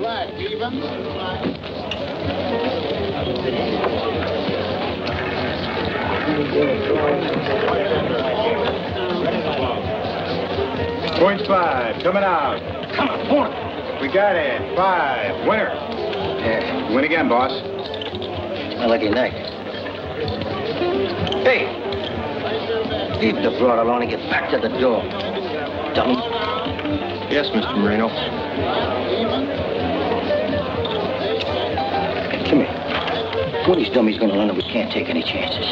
Black, even. Point 5, coming out. Come on, point. We got it. 5, winner. Yeah. Win again, boss. A lucky night. Hey! Leave the broad alone and get back to the door. Dummy. Yes, Mr. Marino. Come here. One of these dummies gonna learn that we can't take any chances.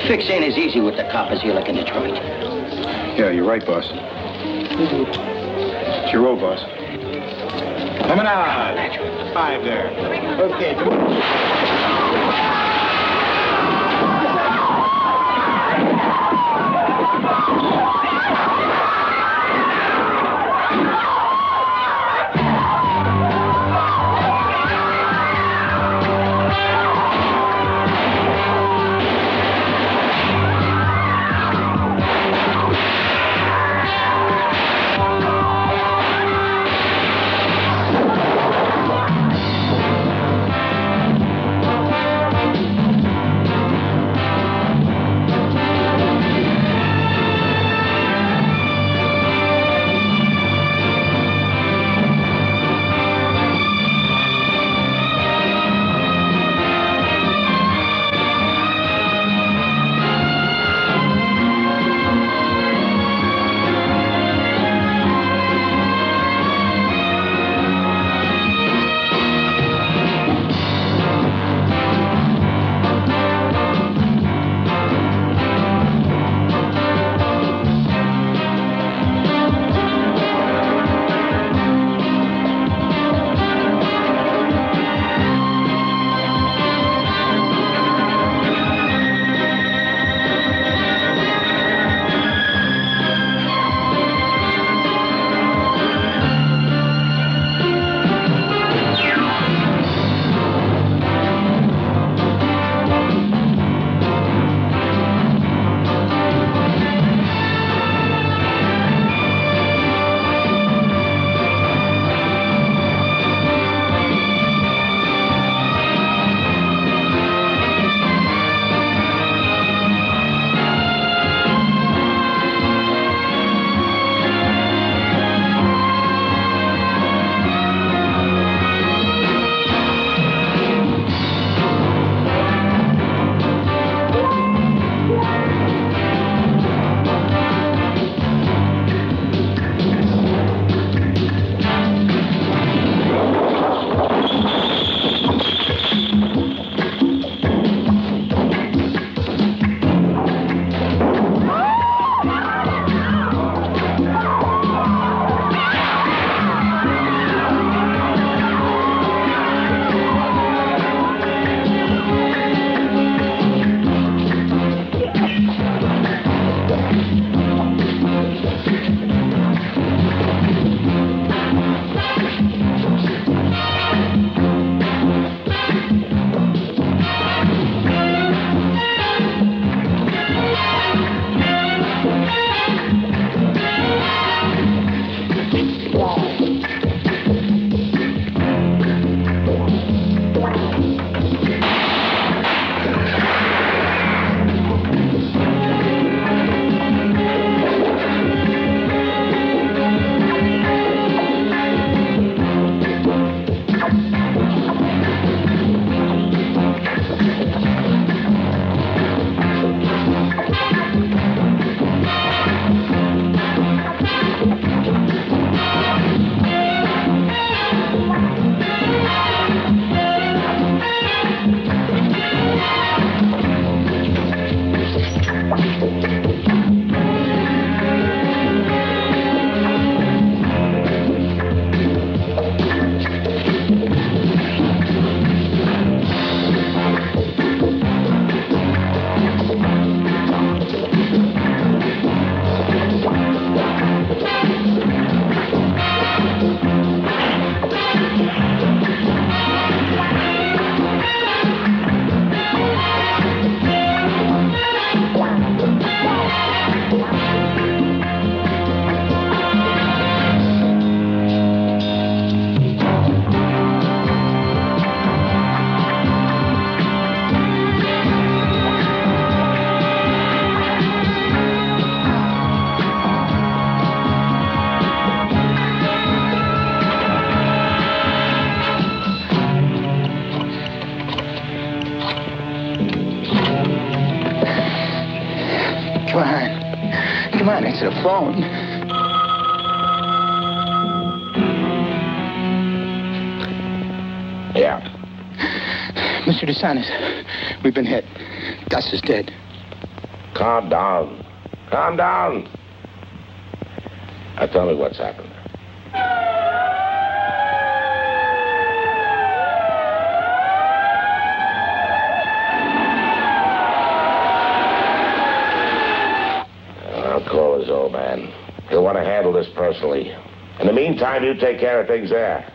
Fix ain't as easy with the coppers here like in Detroit. Yeah, you're right, boss. It's your road, boss. Coming out. 5 there. Okay, come on. answer the phone. Yeah. Mr. DeSantis, we've been hit. Gus is dead. Calm down. Calm down. Now tell me what's happened. I'll call his old man. He'll want to handle this personally. In the meantime, you take care of things there.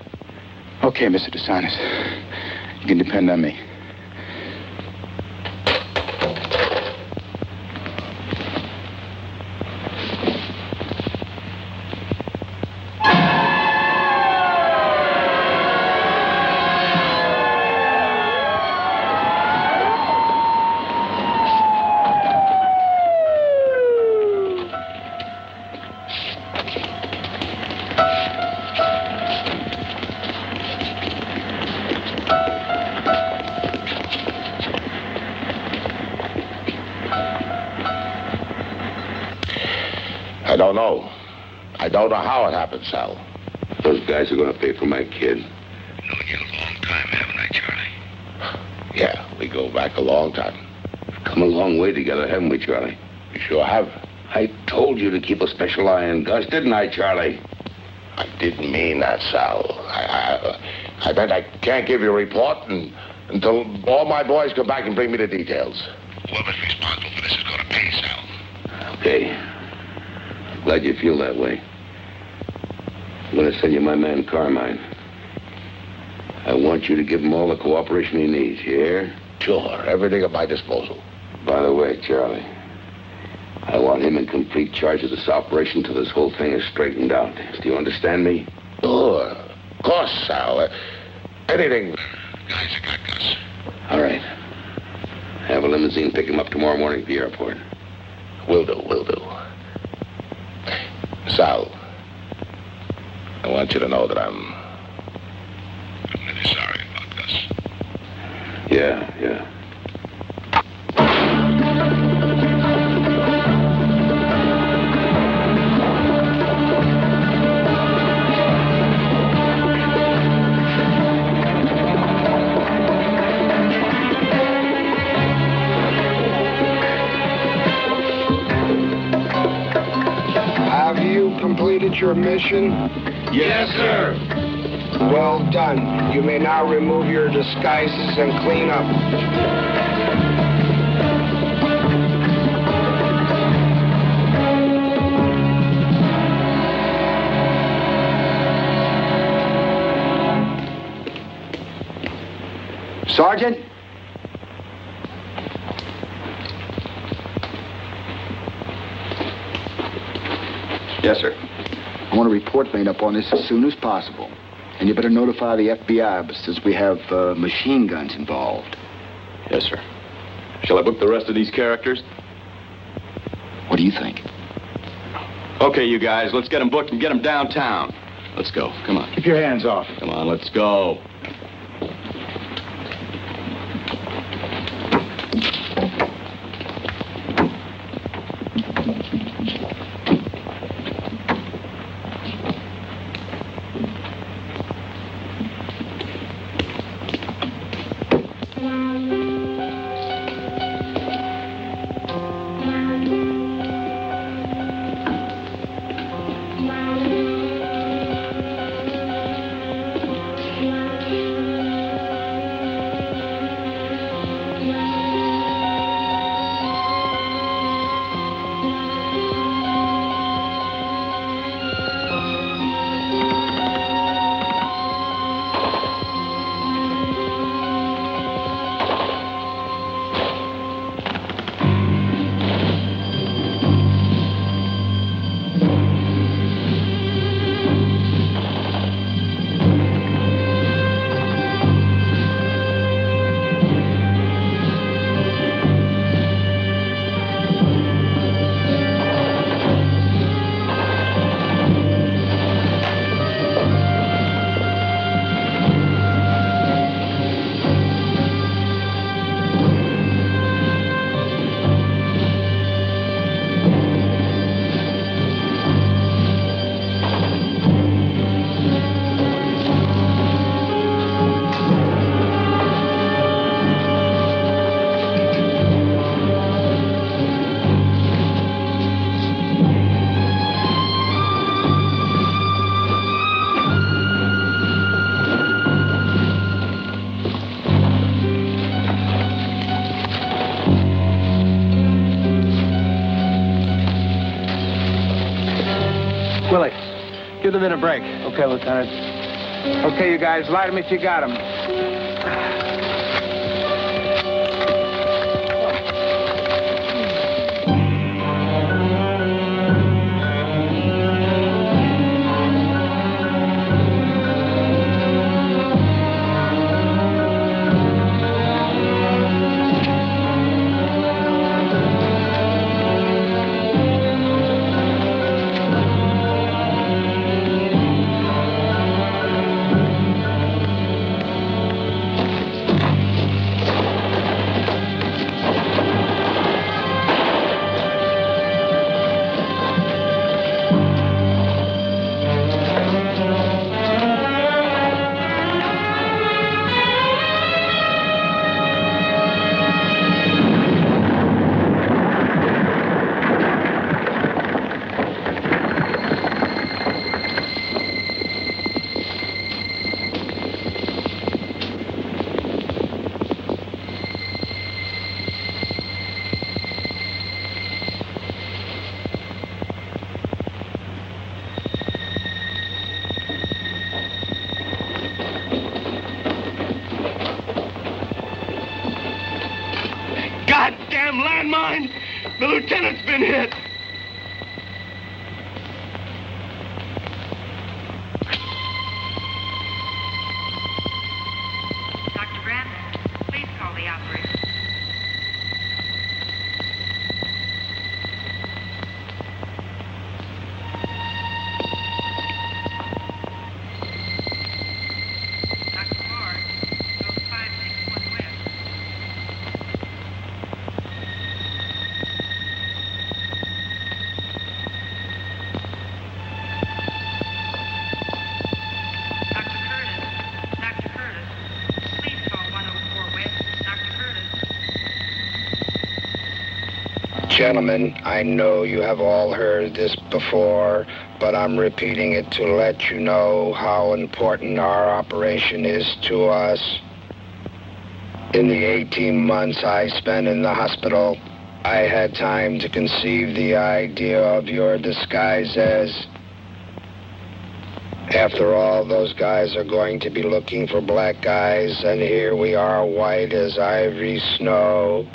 Okay, Mr. DeSantis. You can depend on me. I don't know. I don't know how it happened, Sal. Those guys are going to pay for my kid. Known you a long time, haven't I, Charlie? Yeah, we go back a long time. We've come a long way together, haven't we, Charlie? We sure have. I told you to keep a special eye on Gus, didn't I, Charlie? I didn't mean that, Sal. I meant I can't give you a report until all my boys come back and bring me the details. Whoever's responsible for this is going to pay, Sal. Okay. Glad you feel that way. I'm going to send you my man Carmine. I want you to give him all the cooperation he needs, you hear? Sure, everything at my disposal. By the way, Charlie, I want him in complete charge of this operation till this whole thing is straightened out. Do you understand me? Sure, of course, Sal. Anything. Guys, I got Gus. All right. Have a limousine pick him up tomorrow morning at the airport. Will do. Sal, I want you to know that I'm really sorry about Gus. Yeah. Completed your mission? Yes, sir. Well done. You may now remove your disguises and clean up. Sergeant? Yes, sir. I want a report made up on this as soon as possible. And you better notify the FBI, since we have machine guns involved. Yes, sir. Shall I book the rest of these characters? What do you think? Okay, you guys, let's get them booked and get them downtown. Let's go. Come on. Keep your hands off. Come on, let's go. them in a break. Okay, Lieutenant. Okay, you guys, light them if you got them. Goddamn landmine! The lieutenant's been hit! Dr. Brandon, please call the operator. Dr. Moore, Road 561 West. Dr. Curtis, please call 104 West. Dr. Curtis. Gentlemen, I know you have all heard this before, but I'm repeating it to let you know how important our operation is to us. In the 18 months I spent in the hospital, I had time to conceive the idea of your disguises. After all, those guys are going to be looking for black guys, and here we are, white as ivory snow.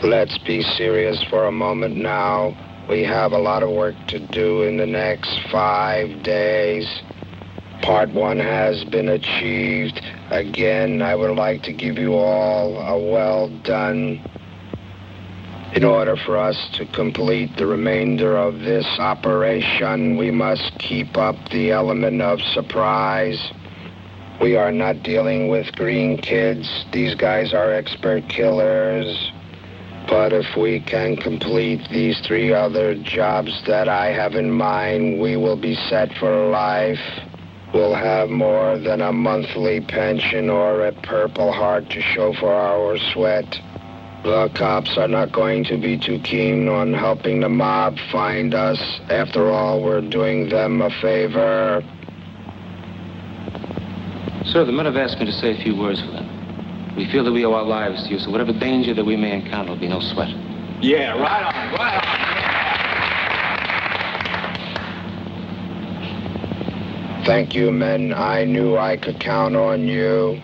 Let's be serious for a moment now. We have a lot of work to do in the next 5 days. Part 1 has been achieved. Again, I would like to give you all a well done. In order for us to complete the remainder of this operation, we must keep up the element of surprise. We are not dealing with green kids. These guys are expert killers. But if we can complete these 3 other jobs that I have in mind, we will be set for life. We'll have more than a monthly pension or a Purple Heart to show for our sweat. The cops are not going to be too keen on helping the mob find us. After all, we're doing them a favor. Sir, the men have asked me to say a few words for them. We feel that we owe our lives to you, so whatever danger that we may encounter will be no sweat. Yeah, right on, right on. Thank you, men. I knew I could count on you.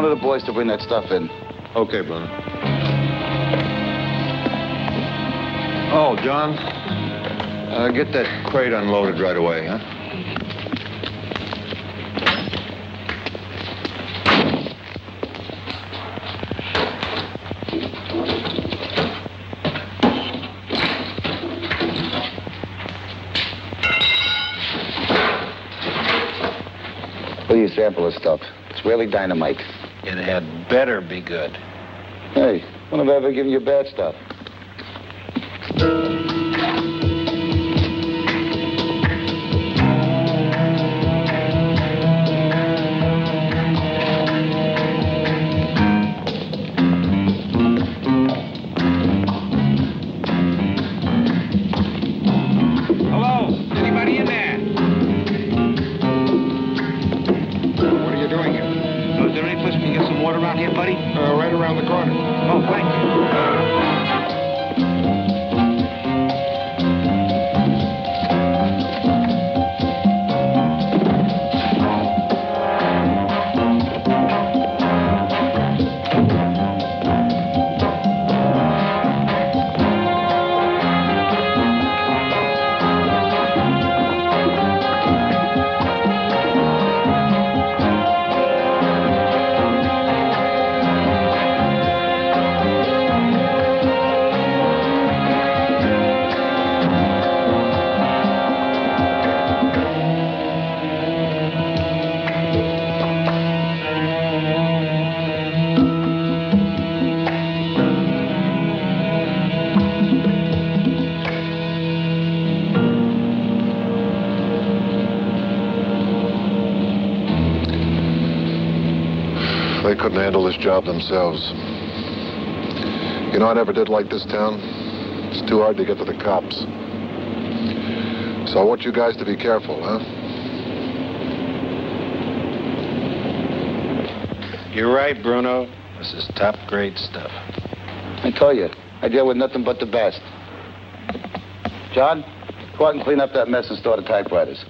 one of the boys to bring that stuff in. Okay, Bruno. Oh, John, get that crate unloaded right away, huh? What do you sample this stuff? It's really dynamite. It had better be good. Hey, when have I ever given you bad stuff? Hello? Anybody in there? What are you doing here? Oh, is there any place we can get some water around here, buddy? Right around the corner. Oh, thank you. They couldn't handle this job themselves. You know, I never did like this town. It's too hard to get to the cops. So I want you guys to be careful, huh? You're right, Bruno. This is top-grade stuff. I tell you, I deal with nothing but the best. John, go out and clean up that mess and store the typewriters.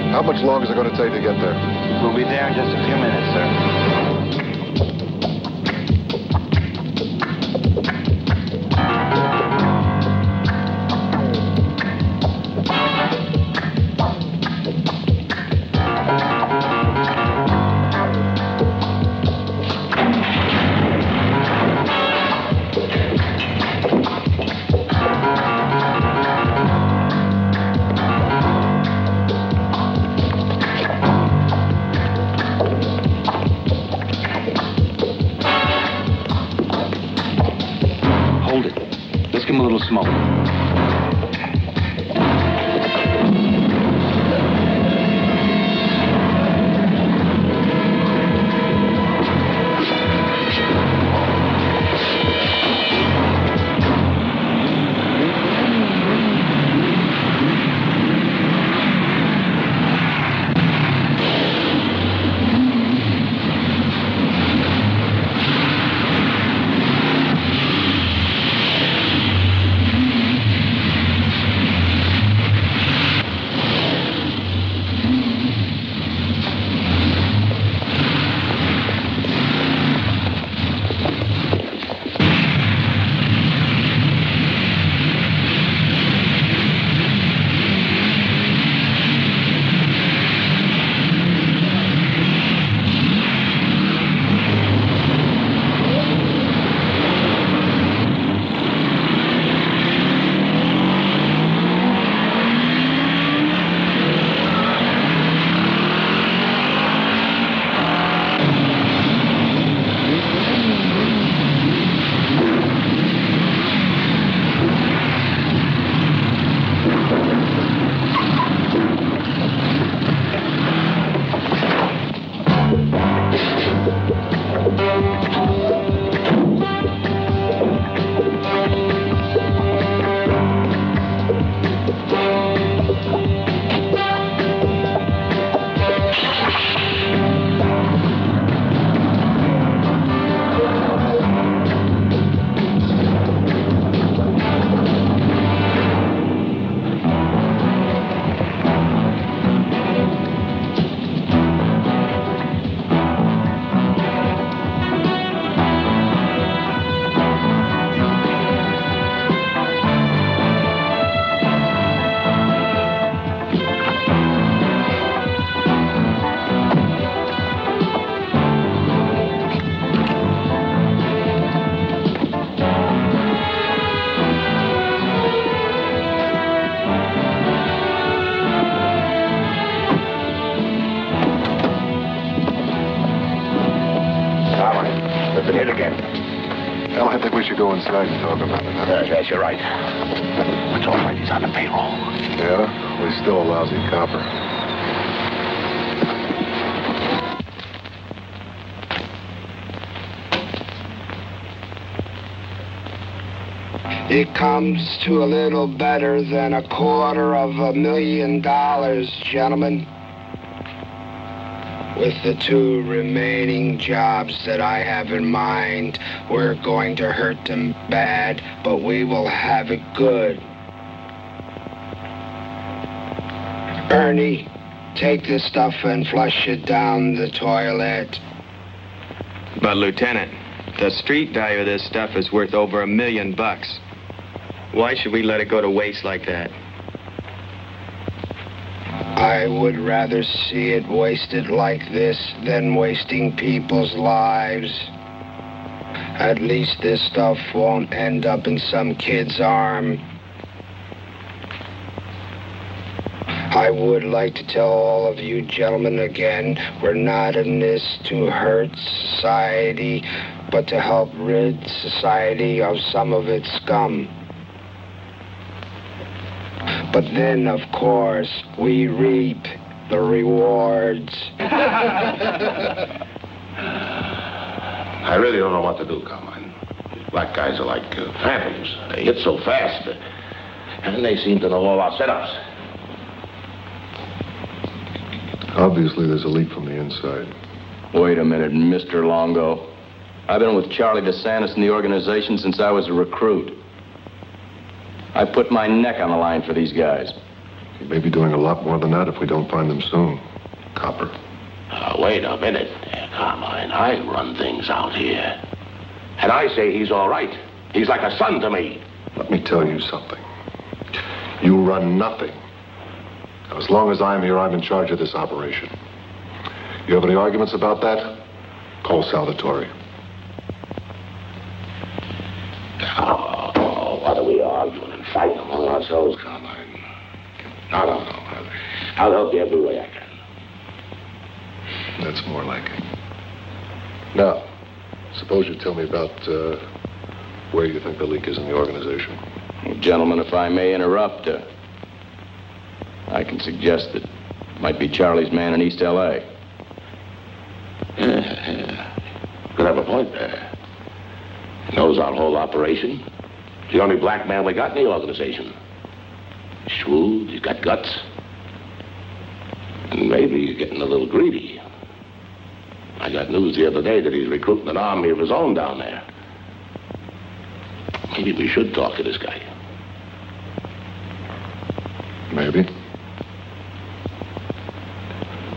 How much longer is it going to take to get there? We'll be there in just a few minutes, sir. Hold it. Let's give him a little smoke. something here again. Well, I think we should go inside and talk about it. Huh? Yes, you're right. It's all right. He's on the payroll. Yeah? Well, he's still a lousy copper. It comes to a little better than $250,000, gentlemen. With the 2 remaining jobs that I have in mind, we're going to hurt them bad, but we will have it good. Ernie, take this stuff and flush it down the toilet. But, Lieutenant, the street value of this stuff is worth over $1 million. Why should we let it go to waste like that? I would rather see it wasted like this than wasting people's lives. At least this stuff won't end up in some kid's arm. I would like to tell all of you gentlemen again, we're not in this to hurt society, but to help rid society of some of its scum. But then, of course, we reap the rewards. I really don't know what to do, Carmine. These black guys are like phantoms. They hit so fast, and they seem to know all our setups. Obviously, there's a leak from the inside. Wait a minute, Mr. Longo. I've been with Charlie DeSantis in the organization since I was a recruit. I put my neck on the line for these guys. He may be doing a lot more than that if we don't find them soon. Copper. Wait a minute, Carmine. I run things out here. And I say he's all right. He's like a son to me. Let me tell you something. You run nothing. Now, as long as I'm here, I'm in charge of this operation. You have any arguments about that? Call Salvatore. Oh, what are we arguing and fighting among ourselves, Carmine? No. I'll help you every way I can. That's more like it. Now, suppose you tell me about where you think the leak is in the organization. Well, gentlemen, if I may interrupt, I can suggest that it might be Charlie's man in East L.A. Yeah. Could have a point there. He knows our whole operation. He's the only black man we got in the organization. Shrewd, he's got guts. And maybe he's getting a little greedy. I got news the other day that he's recruiting an army of his own down there. Maybe we should talk to this guy. Maybe.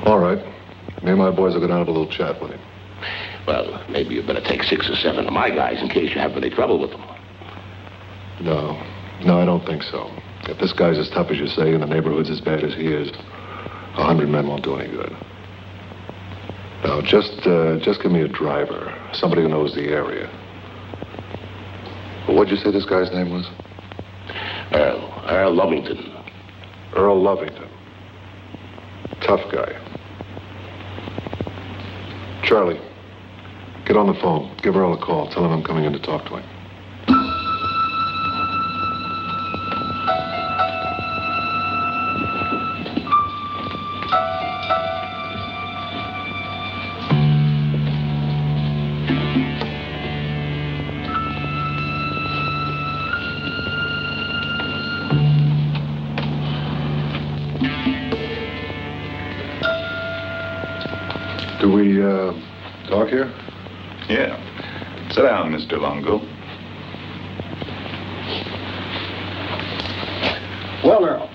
All right. Me and my boys will go down and have a little chat with him. Well, maybe you better take 6 or 7 of my guys in case you have any trouble with them. No, I don't think so. If this guy's as tough as you say and the neighborhood's as bad as he is, 100 men won't do any good. Now, just give me a driver, somebody who knows the area. Well, what'd you say this guy's name was? Earl Lovington. Earl Lovington. Tough guy. Charlie, get on the phone. Give Earl a call. Tell him I'm coming in to talk to him. Do we, talk here? Yeah. Sit down, Mr. Longo. Well, Earl,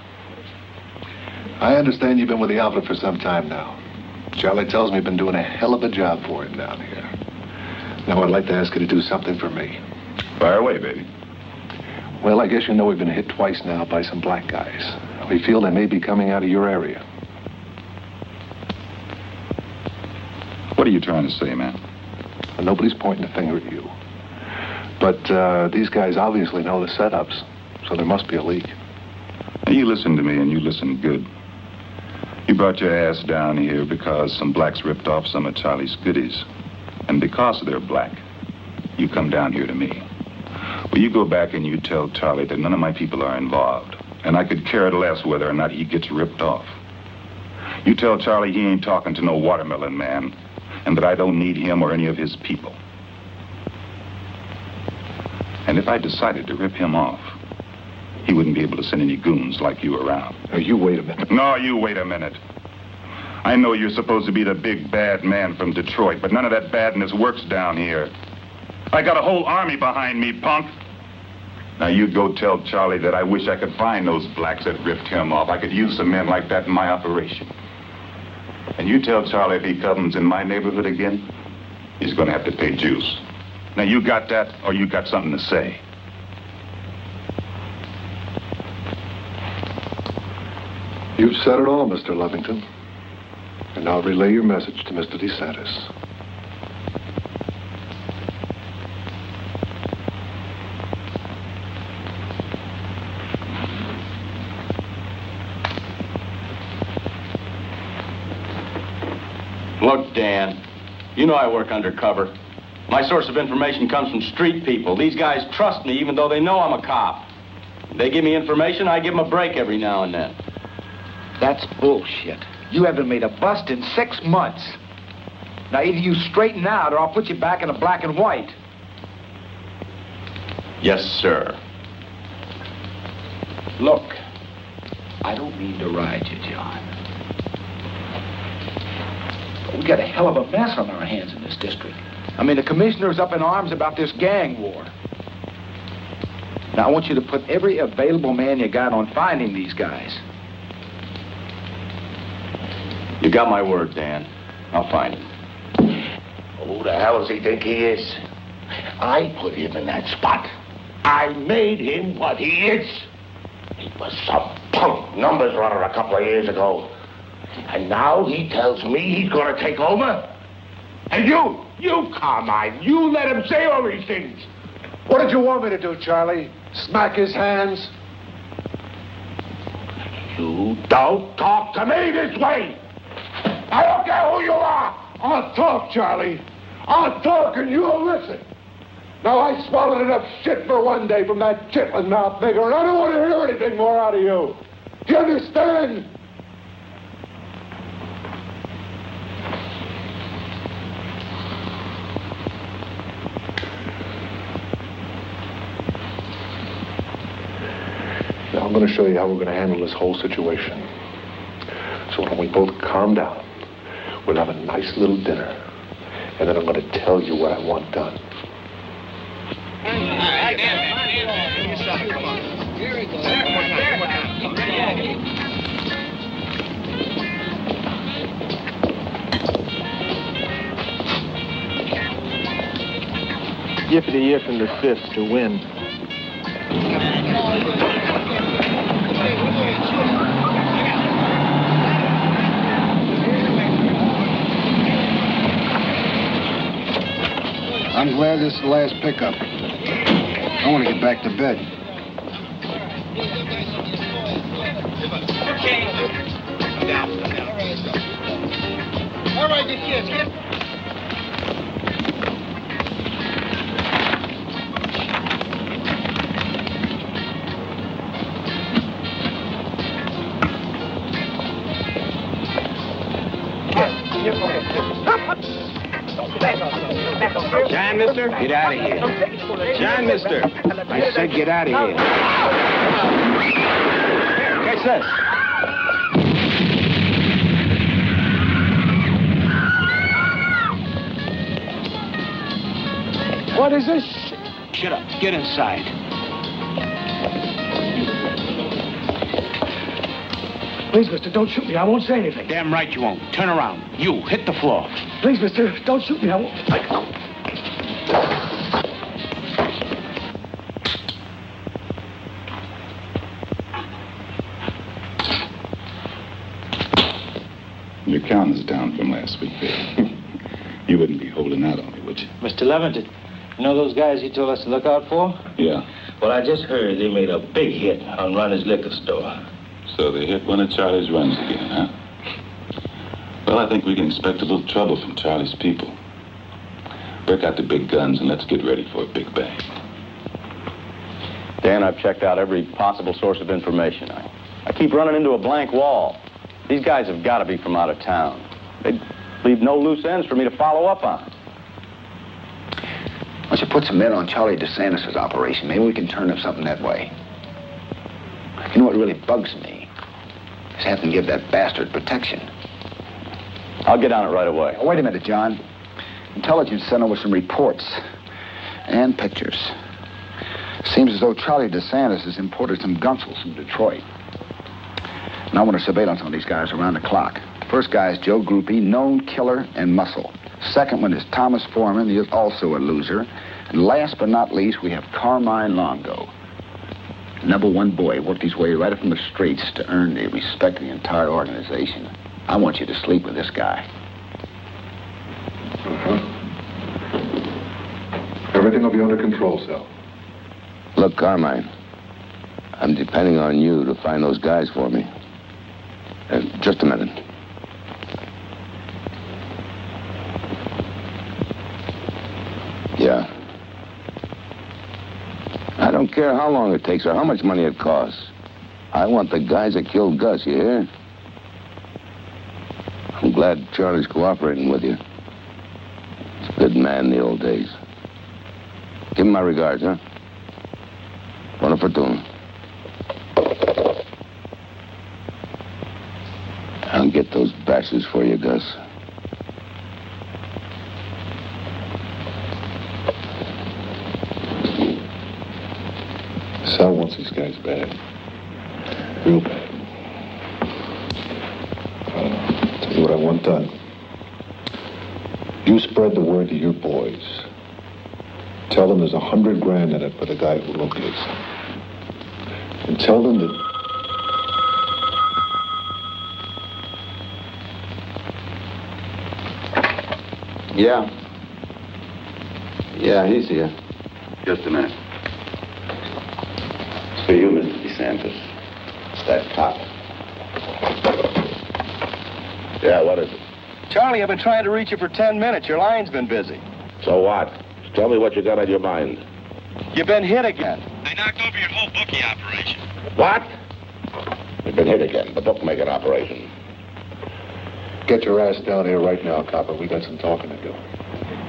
I understand you've been with the outfit for some time now. Charlie tells me you've been doing a hell of a job for him down here. Now, I'd like to ask you to do something for me. Fire away, baby. Well, I guess you know we've been hit twice now by some black guys. We feel they may be coming out of your area. What are you trying to say, man? Well, nobody's pointing a finger at you. But these guys obviously know the setups, so there must be a leak. Now, you listen to me, and you listen good. You brought your ass down here because some blacks ripped off some of Charlie's goodies. And because they're black, you come down here to me. Well, you go back and you tell Charlie that none of my people are involved, and I could care less whether or not he gets ripped off. You tell Charlie he ain't talking to no watermelon man, and that I don't need him or any of his people. And if I decided to rip him off, he wouldn't be able to send any goons like you around. Now, you wait a minute. No, you wait a minute. I know you're supposed to be the big bad man from Detroit, but none of that badness works down here. I got a whole army behind me, punk. Now, you go tell Charlie that I wish I could find those blacks that ripped him off. I could use some men like that in my operation. And you tell Charlie if he comes in my neighborhood again, he's going to have to pay juice. Now, you got that, or you got something to say? You've said it all, Mr. Lovington. And I'll relay your message to Mr. DeSantis. Look, Dan, you know I work undercover. My source of information comes from street people. These guys trust me even though they know I'm a cop. They give me information, I give them a break every now and then. That's bullshit. You haven't made a bust in 6 months. Now, either you straighten out or I'll put you back in a black and white. Yes, sir. Look, I don't mean to ride you, John. But we got a hell of a mess on our hands in this district. I mean, the commissioner's up in arms about this gang war. Now, I want you to put every available man you got on finding these guys. You got my word, Dan. I'll find him. Who the hell does he think he is? I put him in that spot. I made him what he is. He was some punk numbers runner a couple of years ago. And now he tells me he's going to take over? And you, Carmine, you let him say all these things. What did you want me to do, Charlie? Smack his hands? You don't talk to me this way. I don't care who you are. I'll talk, Charlie. I'll talk and you'll listen. Now, I swallowed enough shit for one day from that chitlin mouth nigger, and I don't want to hear anything more out of you. Do you understand? Now, I'm going to show you how we're going to handle this whole situation. So when we both calm down, we'll have a nice little dinner. And then I'm going to tell you what I want done. Yippity yip in the fifth to win. I'm glad this is the last pickup. I want to get back to bed. All right, you kids, get... John, mister, get out of here. John, mister, I said get out of here. Catch this. What is this? Shut up. Get inside. Please, mister, don't shoot me. I won't say anything. Damn right you won't. Turn around. You, hit the floor. Please, mister, don't shoot me. I won't. Your count is down from last week, Bill. You wouldn't be holding out on me, would you? Mr. Levington, you know those guys you told us to look out for? Yeah. Well, I just heard they made a big hit on Ronnie's liquor store. So they hit one of Charlie's runs again, huh? Well, I think we can expect a little trouble from Charlie's people. Break out the big guns and let's get ready for a big bang. Dan, I've checked out every possible source of information. I keep running into a blank wall. These guys have got to be from out of town. They leave no loose ends for me to follow up on. Why don't you put some men on Charlie DeSantis' operation? Maybe we can turn up something that way. You know what really bugs me? Is having to give that bastard protection. I'll get on it right away. Oh, wait a minute, John. Intelligence sent over some reports and pictures. Seems as though Charlie DeSantis has imported some gunsels from Detroit. And I want a surveillance on these guys around the clock. The first guy is Joe Groupie, known killer and muscle. Second one is Thomas Foreman, he is also a loser. And last but not least, we have Carmine Longo. Number one boy, worked his way right up from the streets to earn the respect of the entire organization. I want you to sleep with this guy. Everything will be under control, Sal. Look, Carmine, I'm depending on you to find those guys for me. Just a minute. Yeah. I don't care how long it takes or how much money it costs. I want the guys that killed Gus, you hear? I'm glad Charlie's cooperating with you. He's a good man in the old days. Give him my regards, huh? Buona fortuna. I'll get those bastards for you, Gus. Sal wants these guys bad. Real bad. Tell you what I want done. You spread the word to your boys. Tell them there's $100,000 in it for the guy who locates them. And tell them that... Yeah. Yeah, he's here. Just a minute. It's for you, Mr. DeSantis. It's that cop. Yeah, what is it? Charlie, I've been trying to reach you for 10 minutes. Your line's been busy. So what? Tell me what you got on your mind. You've been hit again. They knocked over your whole bookie operation. What? You've been hit again. The bookmaking operation. Get your ass down here right now, copper. We got some talking to do.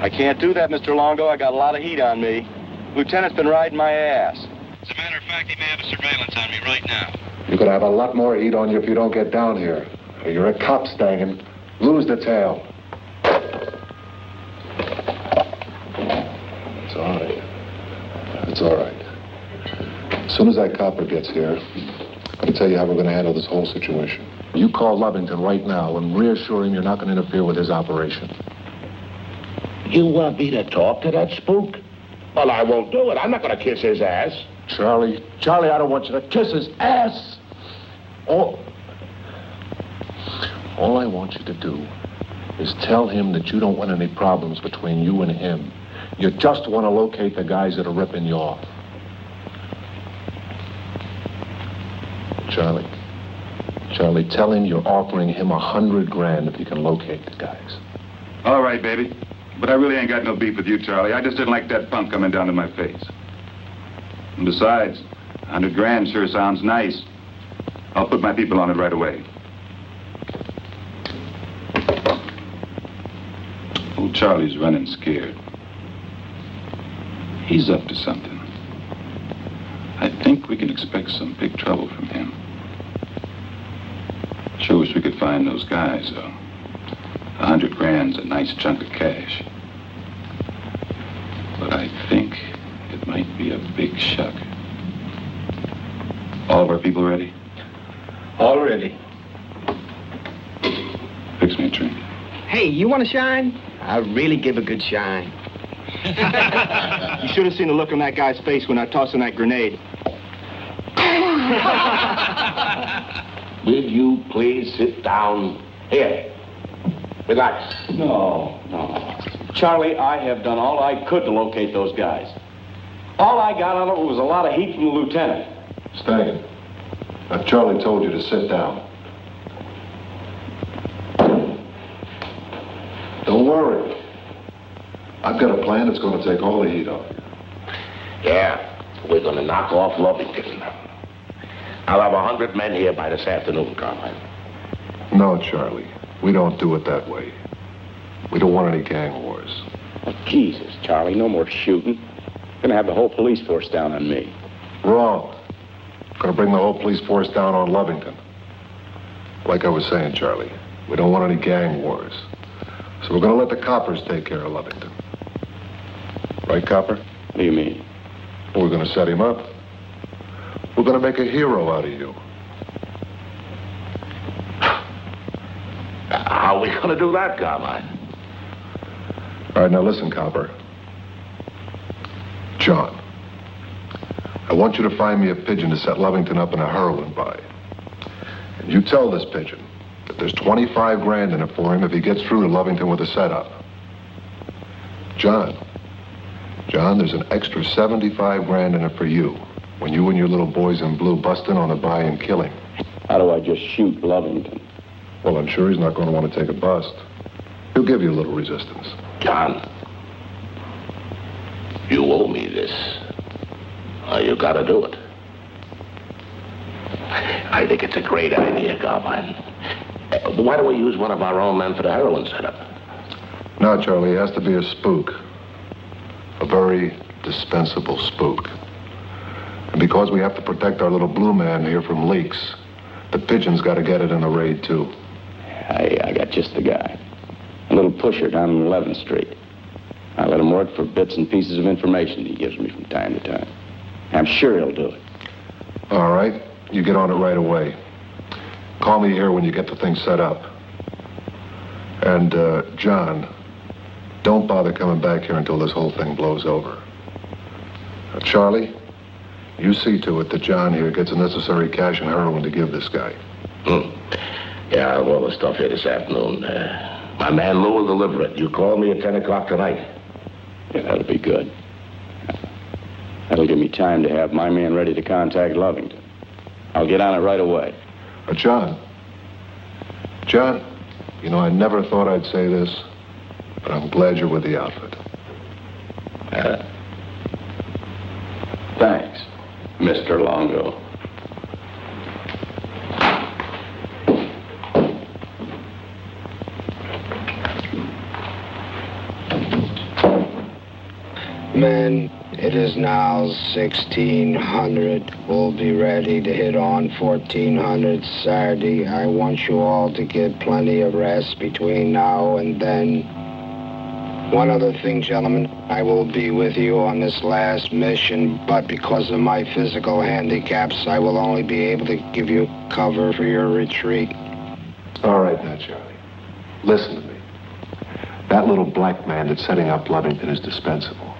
I can't do that, Mr. Longo. I got a lot of heat on me. Lieutenant's been riding my ass. As a matter of fact, he may have a surveillance on me right now. You're gonna have a lot more heat on you if you don't get down here. You're a cop, Stangen. Lose the tail. It's all right. It's all right. As soon as that copper gets here, I'm gonna tell you how we're gonna handle this whole situation. You call Lovington right now and reassure him you're not gonna interfere with his operation. You want me to talk to that spook? Well, I won't do it. I'm not going to kiss his ass. Charlie, I don't want you to kiss his ass. All I want you to do is tell him that you don't want any problems between you and him. You just want to locate the guys that are ripping you off. Charlie, tell him you're offering him $100,000 if you can locate the guys. All right, baby. But I really ain't got no beef with you, Charlie. I just didn't like that punk coming down in my face. And besides, $100,000 sure sounds nice. I'll put my people on it right away. Old Charlie's running scared. He's up to something. I think we can expect some big trouble from him. Sure wish we could find those guys, though. $100,000's a nice chunk of cash. But I think it might be a big shuck. All of our people ready? All ready. Fix me a drink. Hey, you want to shine? I really give a good shine. You should have seen the look on that guy's face when I tossed him that grenade. Will you please sit down? Here. Relax. No. Charlie, I have done all I could to locate those guys. All I got out of it was a lot of heat from the lieutenant. Stangen, now Charlie told you to sit down. Don't worry. I've got a plan that's going to take all the heat off you. Yeah, we're going to knock off Lovington. I'll have 100 men here by this afternoon, Carmine. No, Charlie. We don't do it that way. We don't want any gang wars. Oh, Jesus, Charlie, no more shooting. Gonna have the whole police force down on me. Wrong. Gonna bring the whole police force down on Lovington. Like I was saying, Charlie, we don't want any gang wars. So we're gonna let the coppers take care of Lovington. Right, Copper? What do you mean? We're gonna set him up. We're gonna make a hero out of you. How are we going to do that, Carmine? All right, now listen, Copper. John, I want you to find me a pigeon to set Lovington up in a heroin buy. And you tell this pigeon that there's 25 grand in it for him if he gets through to Lovington with a setup. John, there's an extra 75 grand in it for you when you and your little boys in blue bust in on the buy and kill him. How do I just shoot Lovington? Well, I'm sure he's not going to want to take a bust. He'll give you a little resistance. John, you owe me this. You got to do it. I think it's a great idea, Carmine. Why don't we use one of our own men for the heroin setup? No, Charlie, it has to be a spook. A very dispensable spook. And because we have to protect our little blue man here from leaks, the pigeon's got to get it in the raid, too. I got just the guy. A little pusher down on 11th Street. I let him work for bits and pieces of information he gives me from time to time. I'm sure he'll do it. All right. You get on it right away. Call me here when you get the thing set up. And, John, don't bother coming back here until this whole thing blows over. Charlie, you see to it that John here gets the necessary cash and heroin to give this guy. Yeah, I'll have all the stuff here this afternoon. My man Lou will deliver it. You call me at 10 o'clock tonight. Yeah, that'll be good. That'll give me time to have my man ready to contact Lovington. I'll get on it right away. John, you know, I never thought I'd say this, but I'm glad you're with the outfit. Thanks, Mr. Longo. Men, it is now 1600. We'll be ready to hit on 1400 Saturday. I want you all to get plenty of rest between now and then. One other thing, gentlemen. I will be with you on this last mission, but because of my physical handicaps, I will only be able to give you cover for your retreat. All right now, Charlie. Listen to me. That little black man that's setting up Lovington is dispensable.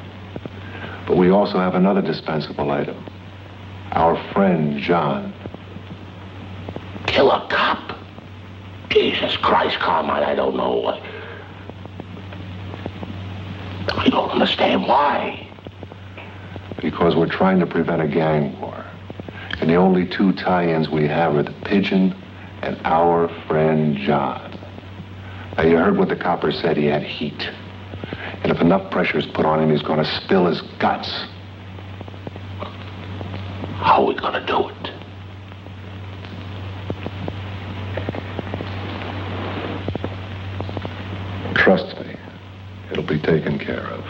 But we also have another dispensable item. Our friend, John. Kill a cop? Jesus Christ, Carmine, I don't know. I don't understand why. Because we're trying to prevent a gang war. And the only two tie-ins we have are the pigeon and our friend, John. Now, you heard what the copper said. He had heat. And if enough pressure is put on him, he's going to spill his guts. How are we going to do it? Trust me, it'll be taken care of.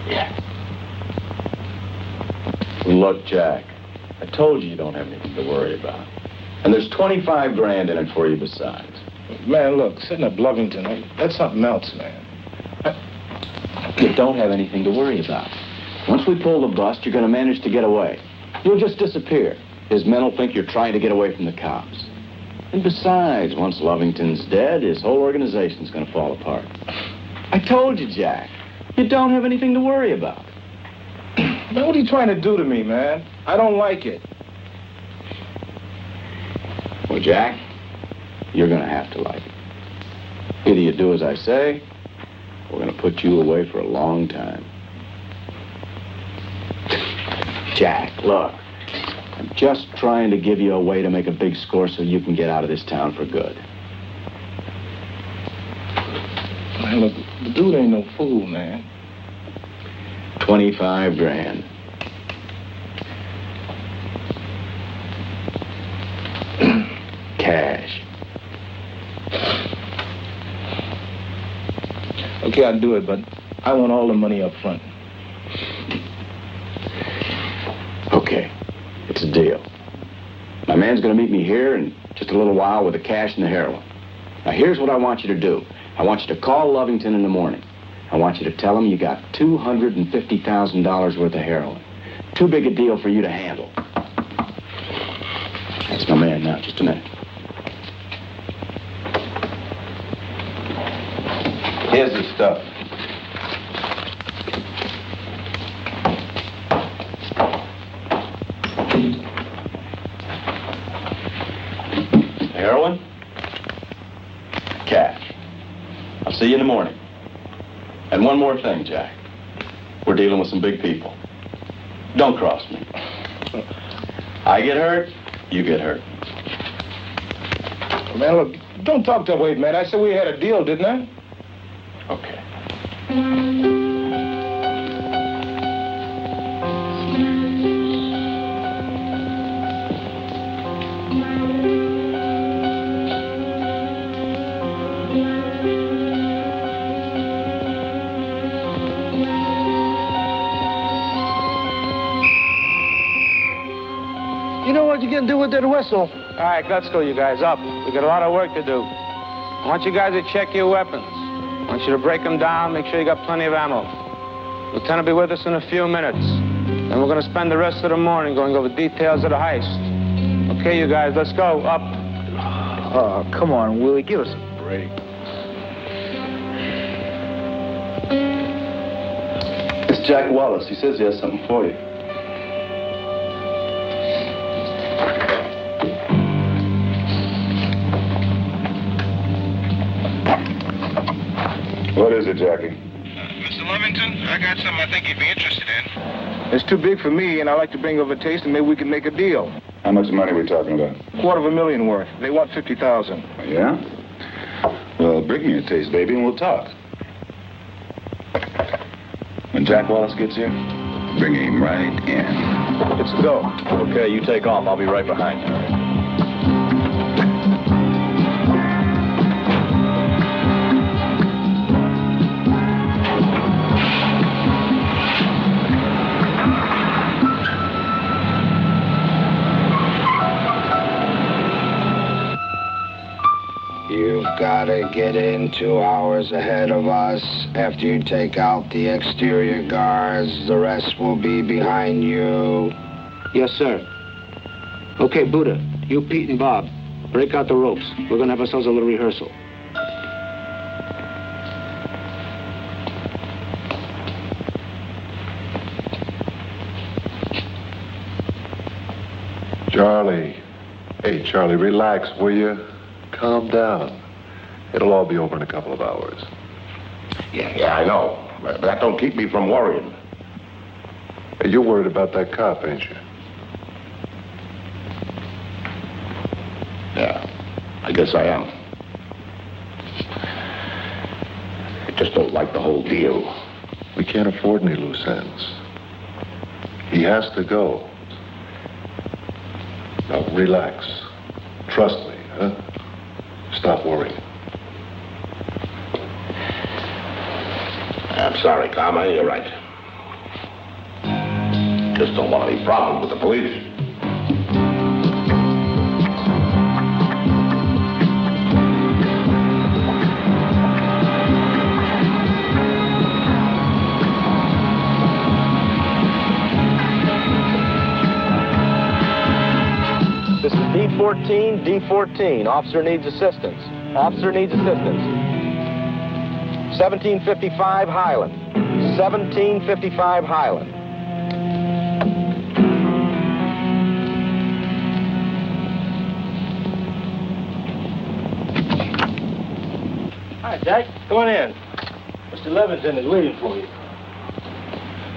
Yeah. Look, Jack, I told you don't have anything to worry about. And there's 25 grand in it for you besides. Man, look, setting up Lovington, that's something else, man. You don't have anything to worry about. Once we pull the bust, you're going to manage to get away. You'll just disappear. His men will think you're trying to get away from the cops. And besides, once Lovington's dead, his whole organization's going to fall apart. I told you, Jack. You don't have anything to worry about. Man, what are you trying to do to me, man? I don't like it. Well, Jack, you're going to have to like it. Either you do as I say, or we're going to put you away for a long time. Jack, look. I'm just trying to give you a way to make a big score so you can get out of this town for good. Man, look, the dude ain't no fool, man. 25 grand. Cash. Okay, I'll do it, but I want all the money up front. Okay, it's a deal. My man's gonna meet me here in just a little while with the cash and the heroin. Now here's what I want you to do. I want you to call Lovington in the morning. I want you to tell him you got $250,000 worth of heroin. Too big a deal for you to handle. That's my man now, just a minute. Here's the stuff. Heroin? Cash. I'll see you in the morning. And one more thing, Jack. We're dealing with some big people. Don't cross me. I get hurt, you get hurt. Man, look, don't talk that way, man. I said we had a deal, didn't I? Okay. You know what you can do with that whistle? All right, let's go, you guys. Up. We got a lot of work to do. I want you guys to check your weapons. I want you to break them down, make sure you got plenty of ammo. Lieutenant will be with us in a few minutes. Then we're going to spend the rest of the morning going over details of the heist. Okay, you guys, let's go. Up. Oh, come on, Willie, give us a break. It's Jack Wallace. He says he has something for you. What is it, Jackie? Mr. Lovington, I got something I think you'd be interested in. It's too big for me, and I'd like to bring over a taste, and maybe we can make a deal. How much money are we talking about? $250,000 worth. They want $50,000. Yeah? Well, bring me a taste, baby, and we'll talk. When Jack Wallace gets here, bring him right in. It's a go. Okay, you take off. I'll be right behind you. You've got to get in 2 hours ahead of us. After you take out the exterior guards, the rest will be behind you. Yes, sir. Okay, Buddha, you, Pete, and Bob, break out the ropes. We're going to have ourselves a little rehearsal. Charlie. Hey, Charlie, relax, will you? Calm down. It'll all be over in a couple of hours. Yeah, I know. But that don't keep me from worrying. Hey, you're worried about that cop, ain't you? Yeah, I guess I am. I just don't like the whole deal. We can't afford any loose ends. He has to go. Now, relax. Trust me, huh? Stop worrying. I'm sorry, Carmine, you're right. Just don't want any problem with the police. This is D14, D14. Officer needs assistance. Officer needs assistance. 1755 Highland. 1755 Highland. Hi, Jack. Come on in. Mr. Levinson is waiting for you.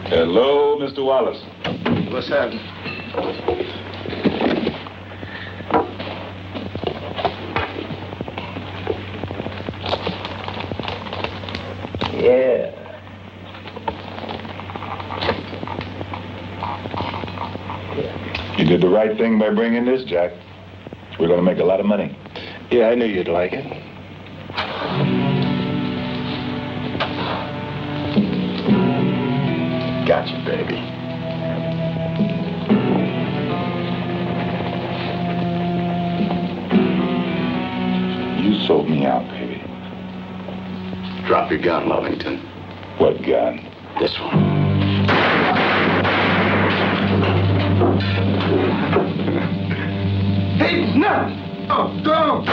Hello, Mr. Wallace. What's happening? right thing by bringing this, Jack. We're going to make a lot of money. Yeah, I knew you'd like it. Gotcha, baby. You sold me out, baby. Drop your gun, Lovington. What gun? This one. Hey, no! Oh, don't!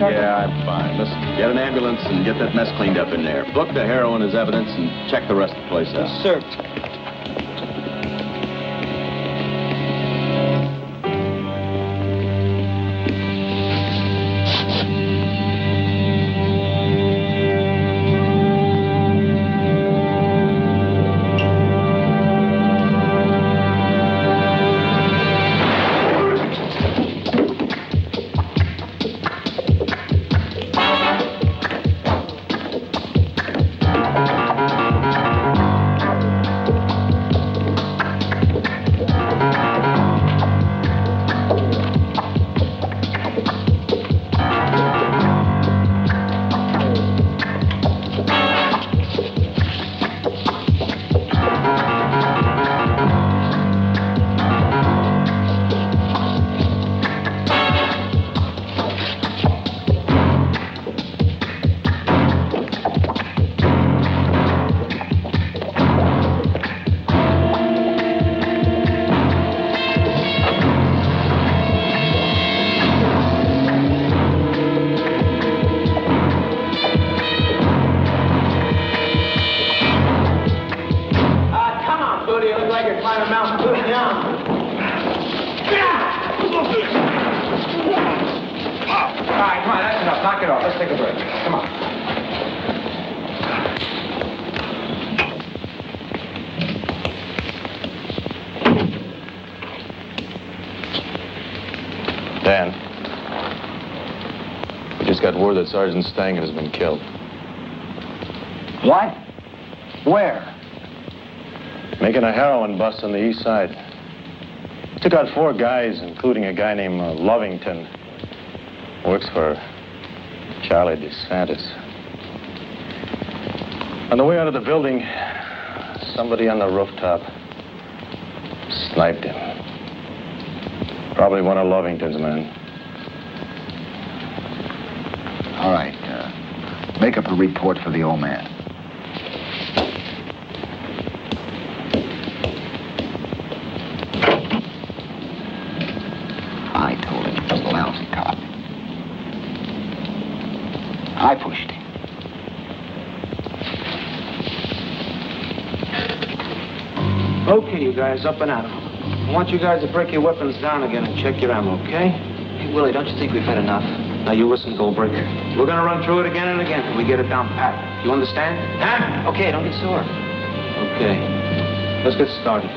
Yeah, I'm fine. Listen, get an ambulance and get that mess cleaned up in there. Book the heroin as evidence and check the rest of the place out. Yes, sir. Dan, we just got word that Sergeant Stangen has been killed. What? Where? Making a heroin bust on the east side. Took out 4 guys, including a guy named Lovington. Works for Charlie DeSantis. On the way out of the building, somebody on the rooftop sniped him. Probably one of Lovington's men. All right. Make up a report for the old man. I told him he was a lousy cop. I pushed him. Okay, you guys, up and at 'em. I want you guys to break your weapons down again and check your ammo, okay? Hey, Willie, don't you think we've had enough? Now, you listen, Goldbreaker. We're gonna run through it again and again till we get it down pat. You understand? Huh? Okay, don't get sore. Okay. Let's get started.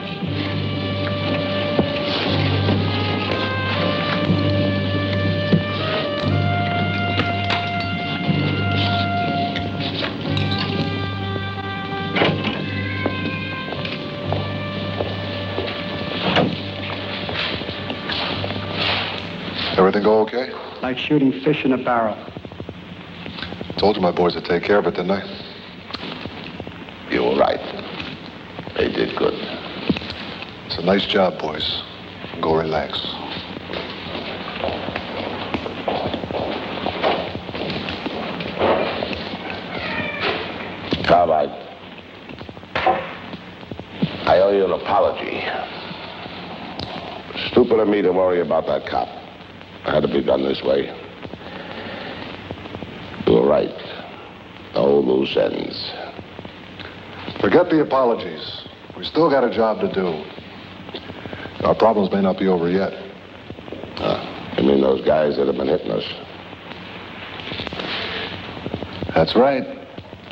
Everything go okay? Like shooting fish in a barrel. Told you my boys would take care of it, didn't I? You were right. They did good. It's a nice job, boys. Go relax. Carlyle, I owe you an apology. Stupid stupid of me to worry about that cop. It had to be done this way. You were right. No loose ends. Forget the apologies. We still got a job to do. Our problems may not be over yet. You mean those guys that have been hitting us? That's right.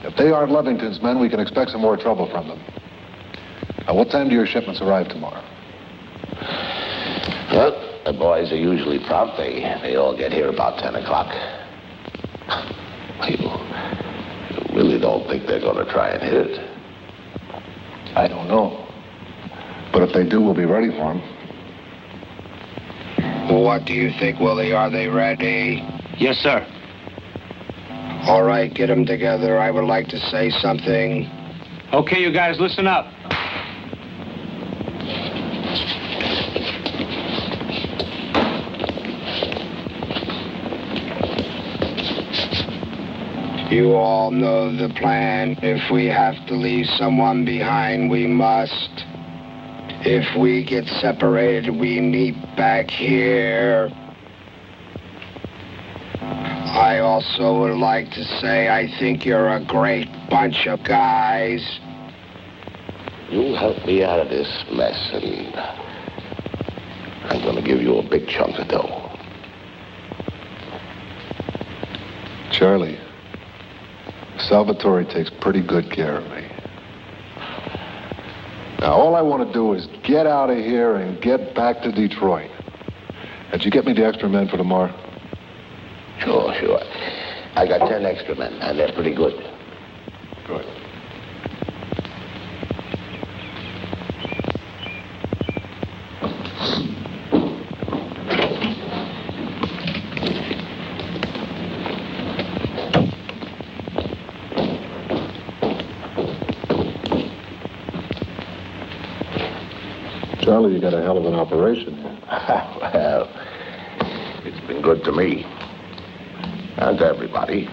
If they aren't Lovington's men, we can expect some more trouble from them. Now, what time do your shipments arrive tomorrow? Well, the boys are usually prompt. They all get here about 10 o'clock. You really don't think they're going to try and hit it? I don't know. But if they do, we'll be ready for them. What do you think, Willie? Are they ready? Yes, sir. All right, get them together. I would like to say something. Okay, you guys, listen up. You all know the plan. If we have to leave someone behind, we must. If we get separated, we meet back here. I also would like to say I think you're a great bunch of guys. You help me out of this mess, and I'm going to give you a big chunk of dough. Charlie, Salvatore takes pretty good care of me. Now, all I want to do is get out of here and get back to Detroit. Did you get me the extra men for tomorrow? Sure. I got 10 extra men, and they're pretty good. Good. Charlie, you got a hell of an operation here. Well, it's been good to me. And to everybody.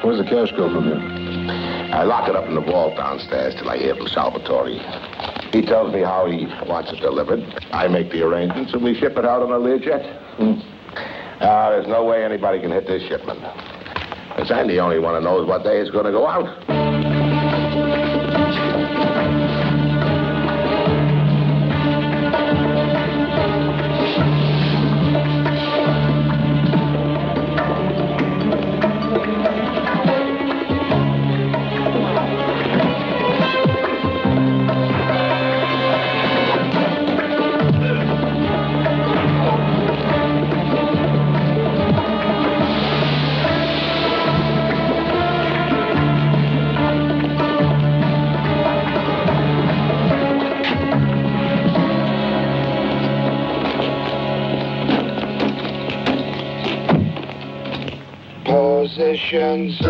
Where's the cash go from here? I lock it up in the vault downstairs till I hear from Salvatore. He tells me how he wants it delivered. I make the arrangements, and we ship it out on a Learjet. There's no way anybody can hit this shipment. Because I'm the only one who knows what day it's going to go out. Positions.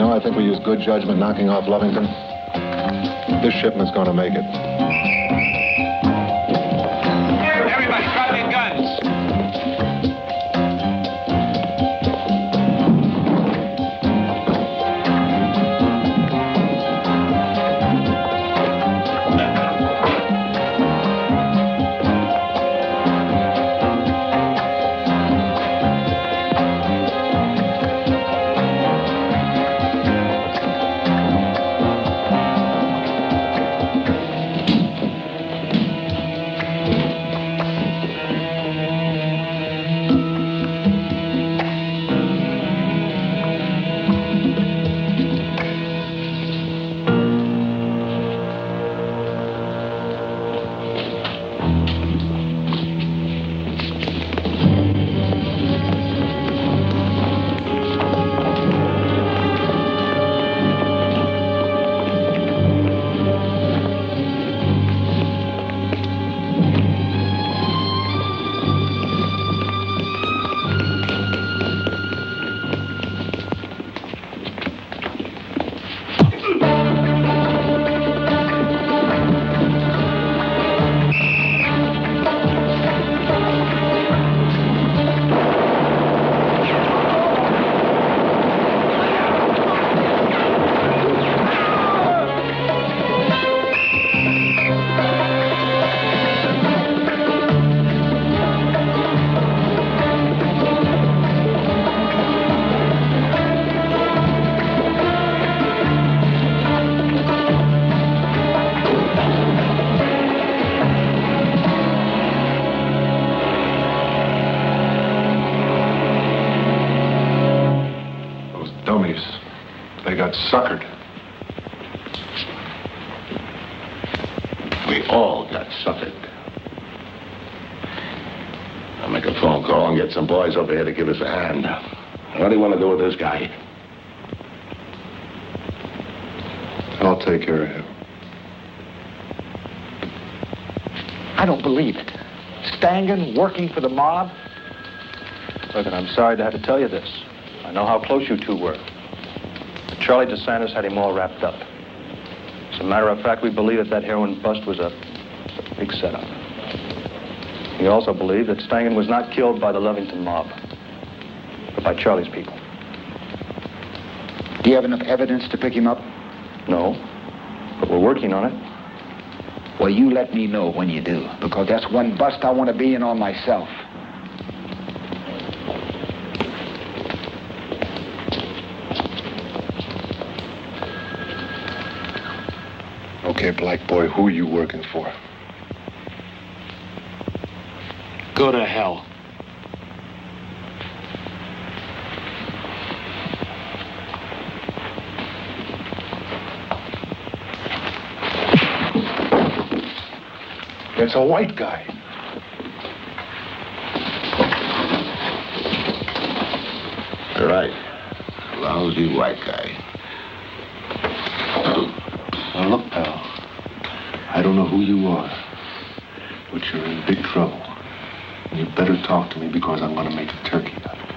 I think we used good judgment knocking off Lovington. This shipment's going to make it. Everybody, drop your guns. boys. They got suckered. We all got suckered. I'll make a phone call and get some boys over here to give us a hand. What do you want to do with this guy? I'll take care of him. I don't believe it. Stangen working for the mob? Look, and I'm sorry to have to tell you this. I know how close you two were. Charlie DeSantis had him all wrapped up. As a matter of fact, we believe that heroin bust was a big setup. We also believe that Stangen was not killed by the Lovington mob, but by Charlie's people. Do you have enough evidence to pick him up? No, but we're working on it. Well, you let me know when you do, because that's one bust I want to be in on myself. Okay, black boy, who are you working for? Go to hell. It's a white guy. Right. Lousy white guy. Now look, pal. I don't know who you are, but you're in big trouble. And you better talk to me because I'm going to make a turkey out of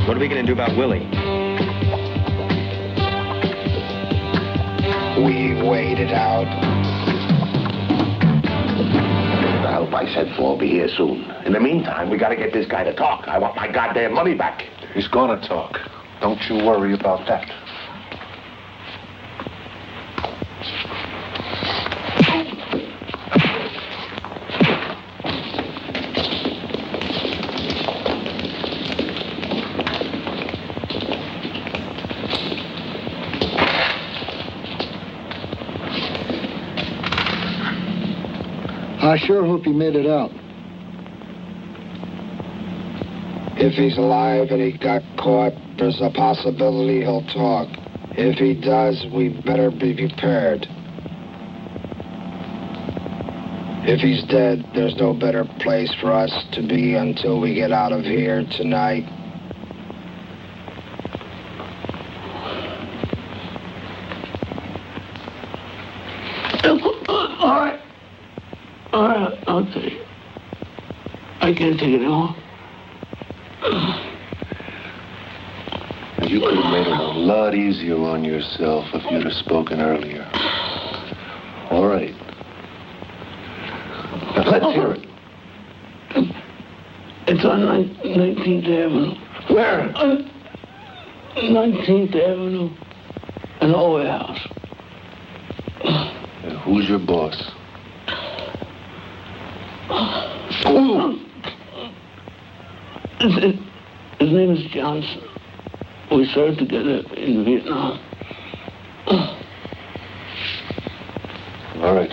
What are we going to do about Willie? We waited out. The help I sent for will be here soon. In the meantime, we got to get this guy to talk. I want my goddamn money back. He's going to talk. Don't you worry about that. I sure hope he made it out. If he's alive and he got caught, there's a possibility he'll talk. If he does, we better be prepared. If he's dead, there's no better place for us to be until we get out of here tonight. All right, I'll take it. I can't take it anymore. You could have made it a lot easier on yourself if you'd have spoken earlier. All right. Now, let's hear it. It's on 19th Avenue. Where? 19th Avenue. An old house. And who's your boss? His name is Johnson. We served together in Vietnam. All right.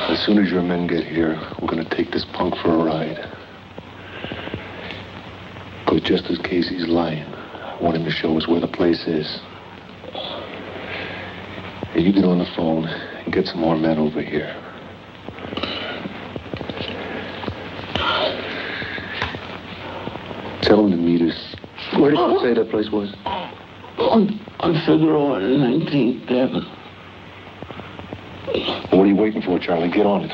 As soon as your men get here, we're going to take this punk for a ride. Because just as Casey's lying, I want him to show us where the place is. Hey, you get on the phone and get some more men over here. Tell them to meet us. Where did you say that place was? On Figueroa and 19th Avenue. What are you waiting for, Charlie? Get on it.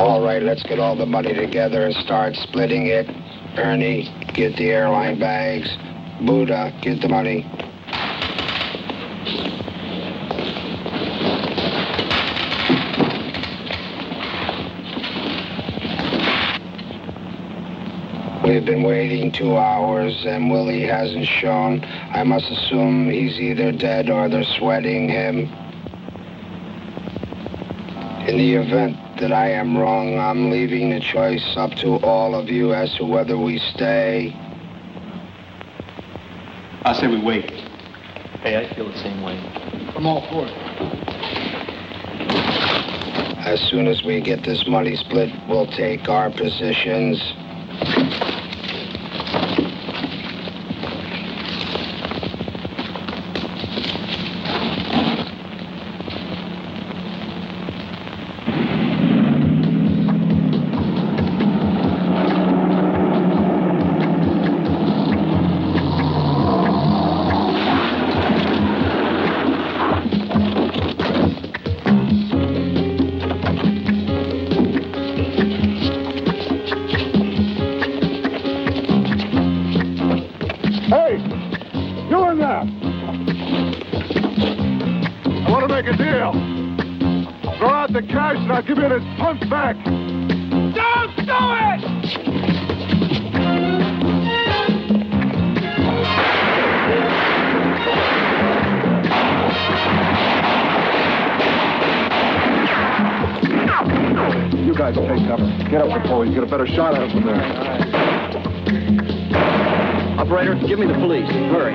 All right, let's get all the money together and start splitting it. Ernie, get the airline bags. Buddha, get the money. We've been waiting 2 hours and Willie hasn't shown. I must assume he's either dead or they're sweating him. In the event that I am wrong, I'm leaving the choice up to all of you as to whether we stay. I say we wait. Hey, I feel the same way. I'm all for it. As soon as we get this money split, we'll take our positions. Hey! You in there! I want to make a deal. Throw out the cash and I'll give you this punk back. Don't do it! You guys take cover. Get up the pole. You get a better shot at it from there. Operator, give me the police. Hurry.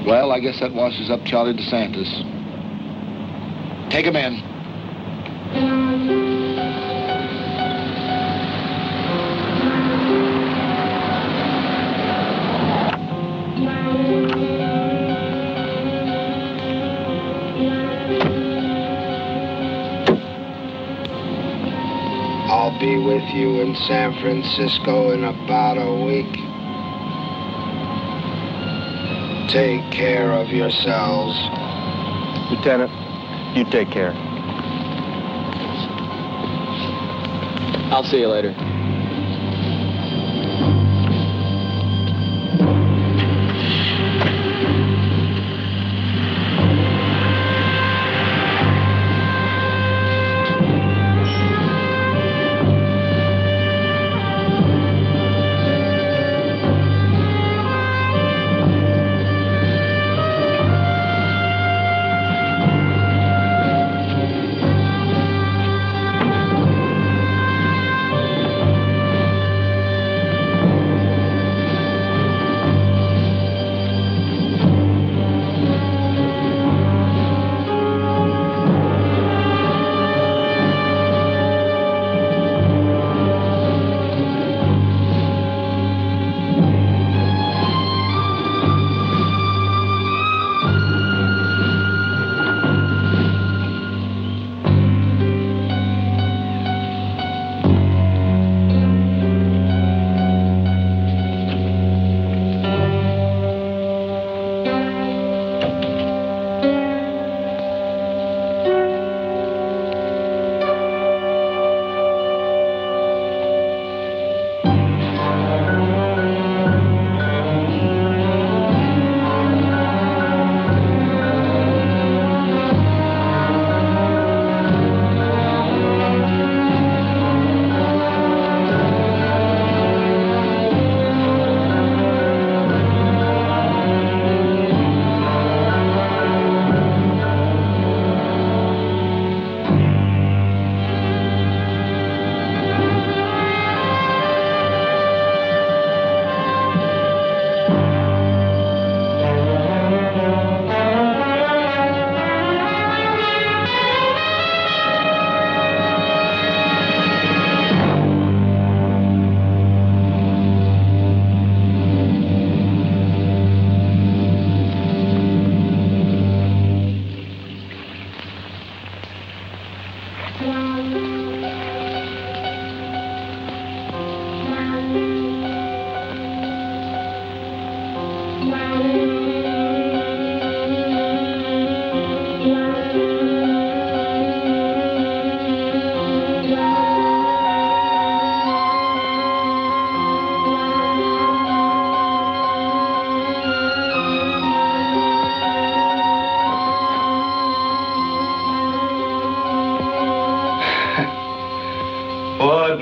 Well, I guess that washes up Charlie DeSantis. Take him in. I'll be with you in San Francisco in about a week. Take care of yourselves. Lieutenant, you take care. I'll see you later.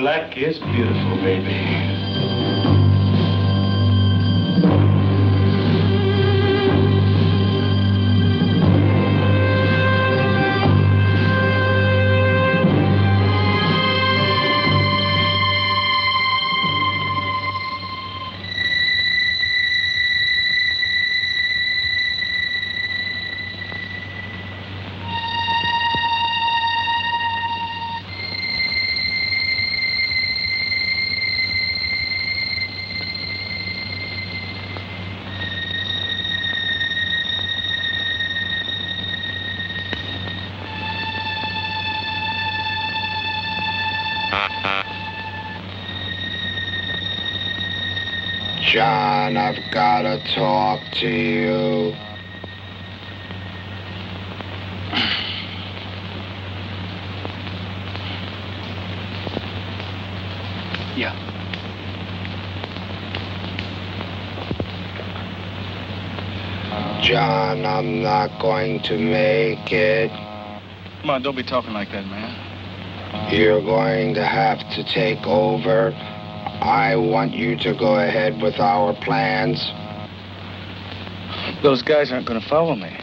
Black is beautiful, baby. John, I've got to talk to you. Yeah. John, I'm not going to make it. Come on, don't be talking like that, man. You're going to have to take over. I want you to go ahead with our plans. Those guys aren't going to follow me.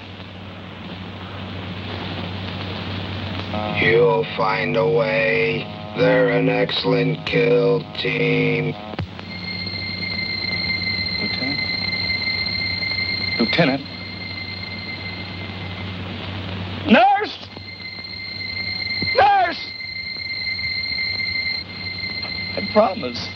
You'll find a way. They're an excellent kill team. Lieutenant? Nurse! Nurse! I promise.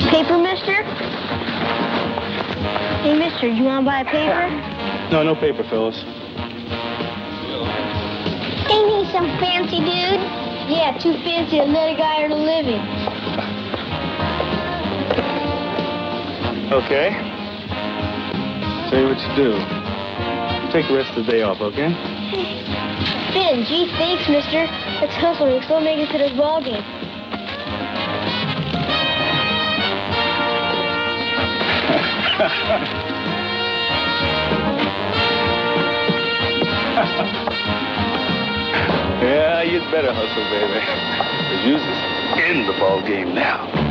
Paper, mister? Hey, mister, you want to buy a paper? No paper, Phyllis. Ain't he some fancy dude? Yeah, too fancy to let a guy earn a living. Okay. Tell you what you do. Take the rest of the day off, okay? Finn, gee, thanks, mister. Let's hustle and still make it to this ball game. Yeah, you'd better hustle, baby. The Hughes is in the ball game now.